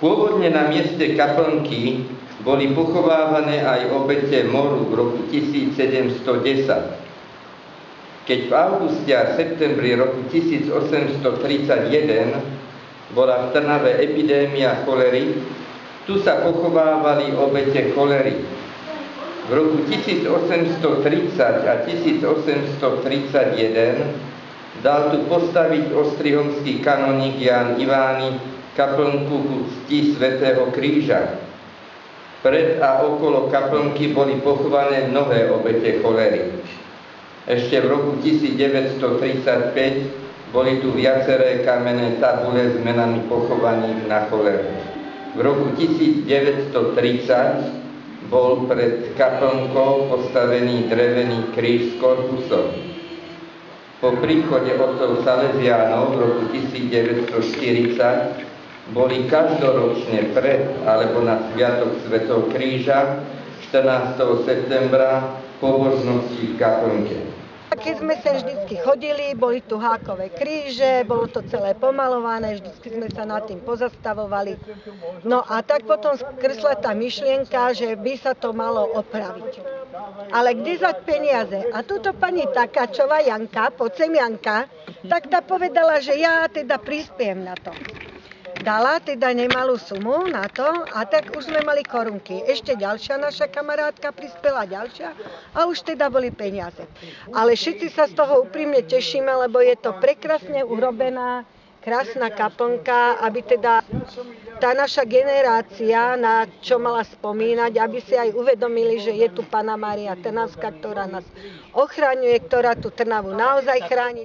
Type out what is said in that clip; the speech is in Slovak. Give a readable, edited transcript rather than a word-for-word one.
Pôvodne na mieste kaplnky boli pochovávané aj obete moru v roku 1710. Keď v auguste a septembri roku 1831 bola v Trnave epidémia cholery, tu sa pochovávali obete cholery. V roku 1830 a 1831 dal tu postaviť ostrihomský kanoník Ján Ivány kaplnku ku cti svätého Kríža. Pred a okolo kaplnky boli pochované mnohé obete cholery. Ešte v roku 1935 boli tu viaceré kamenné tabule s menami pochovaných na choleru. V roku 1930 bol pred kaplnkou postavený drevený kríž s korpusom. Po príchode otcov Salesiánov v roku 1940 boli každoročne pred alebo na sviatok Svätého Kríža 14. septembra pobožnosti v kaplnke. Keď sme sa vždycky chodili, boli tu hákové kríže, bolo to celé pomalované, vždycky sme sa nad tým pozastavovali. No a tak potom skrsla tá myšlienka, že by sa to malo opraviť. Ale kde zať peniaze? A túto pani Takáčová Janka, poď sem Janka, tak tá povedala, že ja teda prispiem na to. Dala teda nemalú sumu na to a tak už sme mali korunky. Ešte ďalšia naša kamarátka prispela ďalšia a už teda boli peniaze. Ale všetci sa z toho úprimne tešíme, lebo je to prekrásne urobená, krásna kaplnka, aby teda tá naša generácia, na čo mala spomínať, aby si aj uvedomili, že je tu Panna Mária Trnavská, ktorá nás ochraňuje, ktorá tú Trnavu naozaj chráni.